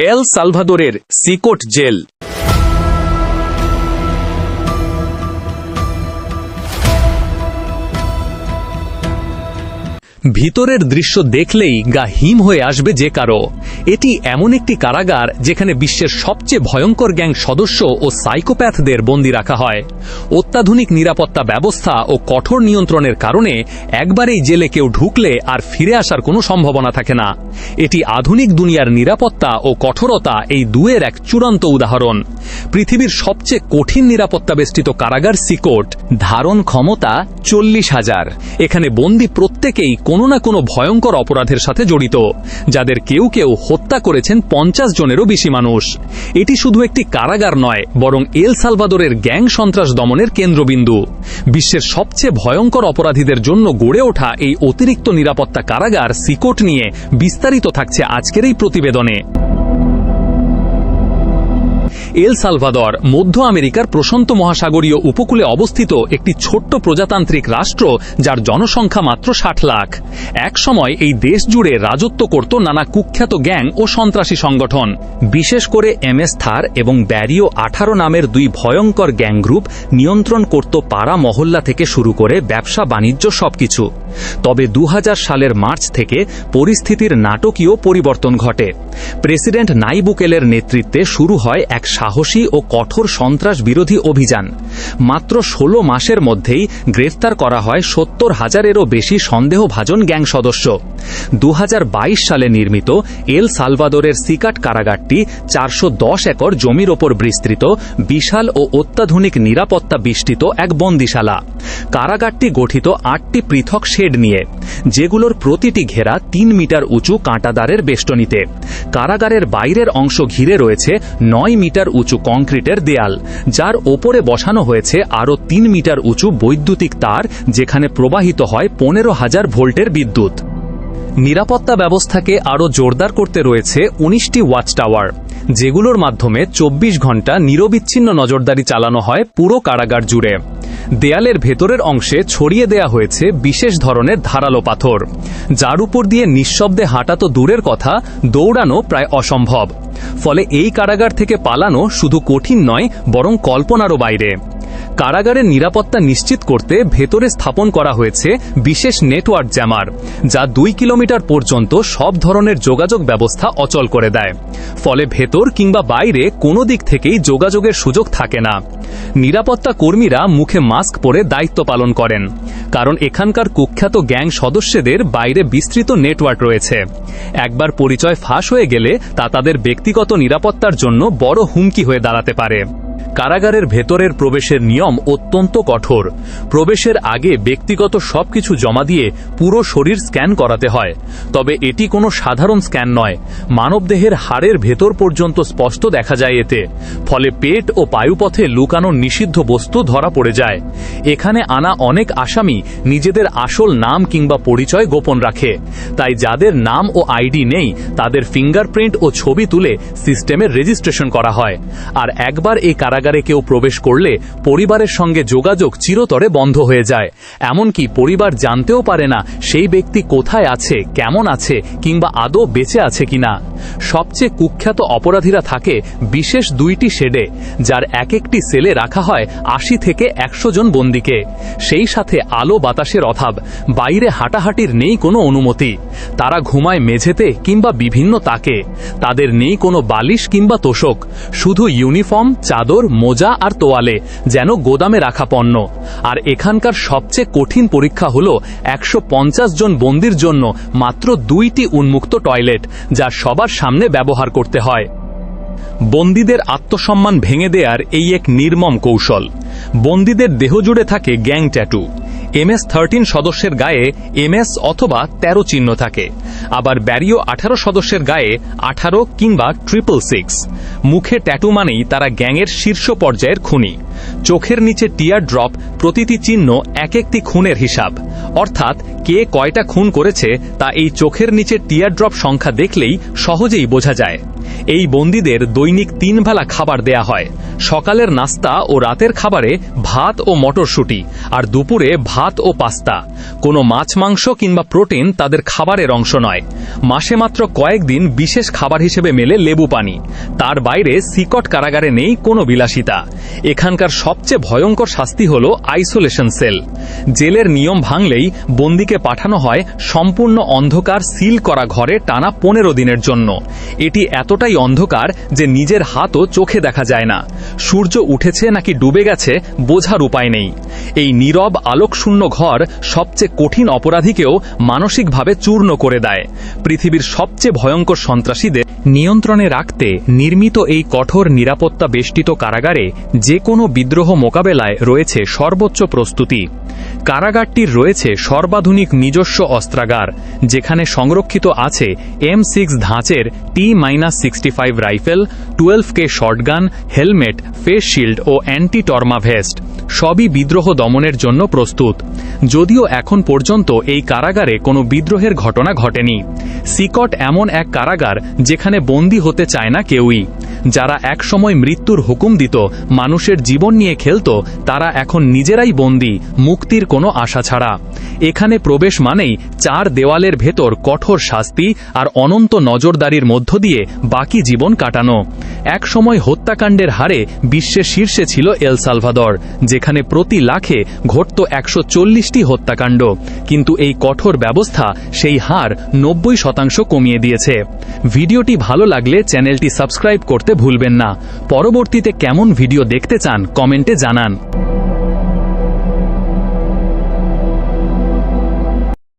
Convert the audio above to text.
এল সালভাদোরের সিকোট jail. ভিতরের দৃশ্য দেখলেই গা হিম হয়ে আসবে যে কারো। এটি এমন একটি কারাগার যেখানে বিশ্বের সবচেয়ে ভয়ঙ্কর গ্যাং সদস্য ও সাইকোপ্যাথদের বন্দী রাখা হয়। অত্যাধুনিক নিরাপত্তা ব্যবস্থা ও কঠোর নিয়ন্ত্রণের কারণে একবারেই জেলে কেউ ঢুকলে আর ফিরে আসার কোনো সম্ভাবনা থাকে না। এটি আধুনিক দুনিয়ার নিরাপত্তা ও কঠোরতা এই দুয়ের এক চূড়ান্ত উদাহরণ। পৃথিবীর সবচেয়ে কঠিন নিরাপত্তা বেষ্টিত কারাগার সিকোট, ধারণ ক্ষমতা 40,000। এখানে বন্দী প্রত্যেকেই কোনো না কোনো ভয়ঙ্কর অপরাধের সাথে জড়িত, যাদের কেউ কেউ হত্যা করেছেন 50 জনেরও বেশি মানুষ। এটি শুধু একটি কারাগার নয়, বরং এল সালভাদোরের গ্যাং সন্ত্রাস দমনের কেন্দ্রবিন্দু। বিশ্বের সবচেয়ে ভয়ঙ্কর অপরাধীদের জন্য গড়ে ওঠা এই অতিরিক্ত নিরাপত্তা কারাগার সিকোট নিয়ে বিস্তারিত থাকছে আজকের এই প্রতিবেদনে। এল সালভাদর মধ্য আমেরিকার প্রশান্ত মহাসাগরীয় উপকূলে অবস্থিত একটি ছোট্ট প্রজাতান্ত্রিক রাষ্ট্র, যার জনসংখ্যা মাত্র 60 লাখ। এক সময় এই দেশ জুড়ে রাজত্ব করত নানা কুখ্যাত গ্যাং ও সন্ত্রাসী সংগঠন। বিশেষ করে এমএস থার এবং ব্যারিও 18 নামের দুই ভয়ঙ্কর গ্যাং গ্রুপ নিয়ন্ত্রণ করত পাড়া মহল্লা থেকে শুরু করে ব্যবসা বাণিজ্য সবকিছু। তবে 2000 সালের মার্চ থেকে পরিস্থিতির নাটকীয় পরিবর্তন ঘটে। প্রেসিডেন্ট নাইব বুকেলের নেতৃত্বে শুরু হয় এক সাহসী ও কঠোর সন্ত্রাস বিরোধী অভিযান। মাত্র 16 মাসের মধ্যেই গ্রেফতার করা হয় 70,000-এরও বেশি সন্দেহভাজন গ্যাং সদস্য। 2022 সালে নির্মিত এল সালভাদোরের সিকাট কারাগারটি 410 একর জমির ওপর বিস্তৃত বিশাল ও অত্যাধুনিক নিরাপত্তা বেষ্টিত এক বন্দিশালা। কারাগারটি গঠিত 8টি পৃথক শেড নিয়ে, যেগুলোর প্রতিটি ঘেরা 3 মিটার উঁচু কাঁটাদারের বেষ্টনীতে। কারাগারের বাইরের অংশ ঘিরে রয়েছে 9 মিটার উঁচু কংক্রিটের দেয়াল, যার ওপরে বসানো হয়েছে আরও 3 মিটার উঁচু বৈদ্যুতিক তার, যেখানে প্রবাহিত হয় 15,000 ভোল্টের বিদ্যুৎ। নিরাপত্তা ব্যবস্থাকে আরও জোরদার করতে রয়েছে 19টি ওয়াচ টাওয়ার, যেগুলোর মাধ্যমে 24 ঘণ্টা নিরবিচ্ছিন্ন নজরদারি চালানো হয় পুরো কারাগার জুড়ে। দেয়ালের ভেতরের অংশে ছড়িয়ে দেয়া হয়েছে বিশেষ ধরনের ধারালো পাথর, যার উপর দিয়ে নিঃশব্দে হাঁটা তো দূরের কথা, দৌড়ানো প্রায় অসম্ভব। ফলে এই কারাগার থেকে পালানো শুধু কঠিন নয়, বরং কল্পনারও বাইরে। কারাগারের নিরাপত্তা নিশ্চিত করতে ভেতরে স্থাপন করা হয়েছে বিশেষ নেটওয়ার্ক জ্যামার, যা 2 কিলোমিটার পর্যন্ত সব ধরনের যোগাযোগ ব্যবস্থা অচল করে দেয়। ফলে ভেতর কিংবা বাইরে কোনো দিক থেকেই যোগাযোগের সুযোগ থাকে না। নিরাপত্তা কর্মীরা মুখে মাস্ক পরে দায়িত্ব পালন করেন, কারণ এখানকার কুখ্যাত গ্যাং সদস্যদের বাইরে বিস্তৃত নেটওয়ার্ক রয়েছে। একবার পরিচয় ফাঁস হয়ে গেলে তা তাদের ব্যক্তিগত নিরাপত্তার জন্য বড় হুমকি হয়ে দাঁড়াতে পারে। কারাগারের ভেতরের প্রবেশের নিয়ম অত্যন্ত কঠোর। প্রবেশের আগে ব্যক্তিগত সবকিছু জমা দিয়ে পুরো শরীর স্ক্যান করাতে হয়। তবে এটি কোনো সাধারণ স্ক্যান নয়, মানবদেহের হাড়ের ভেতর পর্যন্ত স্পষ্ট দেখা যায় এতে। ফলে পেট ও পায়ুপথে লুকানো নিষিদ্ধ বস্তু ধরা পড়ে যায়। এখানে আনা অনেক আসামি নিজেদের আসল নাম কিংবা পরিচয় গোপন রাখে, তাই যাদের নাম ও আইডি নেই তাদের ফিঙ্গারপ্রিন্ট ও ছবি তুলে সিস্টেমে রেজিস্ট্রেশন করা হয়। আর একবার এই কারাগারে কেউ প্রবেশ করলে পরিবারের সঙ্গে যোগাযোগ চিরতরে বন্ধ হয়ে যায়। এমনকি পরিবার জানতেও পারে না সেই ব্যক্তি কোথায় আছে, কেমন আছে, কিংবা আদৌ বেঁচে আছে কিনা। সবচেয়ে কুখ্যাত অপরাধীরা থাকে বিশেষ 2টি শেডে, যার এক একটি সেলে রাখা হয় 80 থেকে 100 জন বন্দীকে। সেই সাথে আলো বাতাসের অভাব, বাইরে হাঁটাহাঁটির নেই কোনো অনুমতি। তারা ঘুমায় মেঝেতে কিংবা বিভিন্ন তাকে। তাদের নেই কোনো বালিশ কিংবা তোশক, শুধু ইউনিফর্ম, চাদর, মোজা আর তোয়ালে, যেন গোদামে রাখা পণ্য। আর এখানকার সবচেয়ে কঠিন পরীক্ষা হল 150 জন বন্দীর জন্য মাত্র 2টি উন্মুক্ত টয়লেট, যা সবার সামনে ব্যবহার করতে হয়। বন্দীদের আত্মসম্মান ভেঙে দেওয়ার এই এক নির্মম কৌশল। বন্দীদের দেহ জুড়ে থাকে গ্যাং ট্যাটু। MS-13 সদস্যের গায়ে MS অথবা 13 চিহ্ন থাকে, আবার ব্যারিও 18 সদস্যের গায়ে 18 কিংবা 666। মুখে ট্যাটু মানেই তারা গ্যাংয়ের শীর্ষ পর্যায়ের খুনি। চোখের নিচে টিয়ার ড্রপ, প্রতিটি চিহ্ন এক একটি খুনের হিসাব। অর্থাৎ কে কয়টা খুন করেছে তা এই চোখের নিচে টিয়ার ড্রপ সংখ্যা দেখলেই সহজেই বোঝা যায়। এই বন্দীদের দৈনিক 3 বেলা খাবার দেয়া হয়। সকালের নাস্তা ও রাতের খাবারে ভাত ও মটরশুঁটি, আর দুপুরে ভাত ও পাস্তা। কোনো মাছ মাংস কিংবা প্রোটিন তাদের খাবারের অংশ নয়। মাসে মাত্র কয়েকদিন বিশেষ খাবার হিসেবে মেলে লেবু পানি। তার বাইরে সিকট কারাগারে নেই কোনো বিলাসিতা। এখানকার সবচেয়ে ভয়ঙ্কর শাস্তি হল আইসোলেশন সেল। জেলের নিয়ম ভাঙলেই বন্দীকে পাঠানো হয় সম্পূর্ণ অন্ধকার সিল করা ঘরে টানা 15 দিনের জন্য। এটি এতটাই অন্ধকার যে নিজের হাতও চোখে দেখা যায় না। সূর্য উঠেছে নাকি ডুবে গেছে বোঝার উপায় নেই। এই নীরব আলোকশূন্য ঘর সবচেয়ে কঠিন অপরাধীকেও মানসিকভাবে চূর্ণ করে দেয়। পৃথিবীর সবচেয়ে ভয়ঙ্কর সন্ত্রাসীদের নিয়ন্ত্রণে রাখতে নির্মিত এই কঠোর নিরাপত্তা বেষ্টিত কারাগারে যে কোনো বিদ্রোহ মোকাবেলায় রয়েছে সর্বোচ্চ প্রস্তুতি। কারাগারটির রয়েছে সর্বাধুনিক নিজস্ব অস্ত্রাগার, যেখানে সংরক্ষিত আছে M6 ধাঁচের T-65 rifle, 12K shotgun, helmet, face shield ও অ্যান্টি টর্মা ভেস্ট। সবই বিদ্রোহ দমনের জন্য প্রস্তুত। যদিও এখন পর্যন্ত এই কারাগারে কোনো বিদ্রোহের ঘটনা ঘটেনি। সিকট এমন এক কারাগার যেখানে বন্দী হতে চায় না কেউই। যারা একসময় মৃত্যুর হুকুম দিত, মানুষের জীবন নিয়ে খেলত, তারা এখন নিজেরাই বন্দী, মুক্তির কোনো আশা ছাড়া। এখানে প্রবেশ মানেই 4 দেওয়ালের ভেতর কঠোর শাস্তি আর অনন্ত নজরদারির মধ্য দিয়ে বাকি জীবন কাটানো। এক সময় হত্যাকাণ্ডের হারে বিশ্বের শীর্ষে ছিল এল সালভাদর, যেখানে প্রতি লাখে ঘটত 140টি হত্যাকাণ্ড। কিন্তু এই কঠোর ব্যবস্থা সেই হার 90% কমিয়ে দিয়েছে। ভিডিওটি ভালো লাগলে চ্যানেলটি সাবস্ক্রাইব করতে ভুলবেন না। পরবর্তীতে কেমন ভিডিও দেখতে চান কমেন্টে জানান।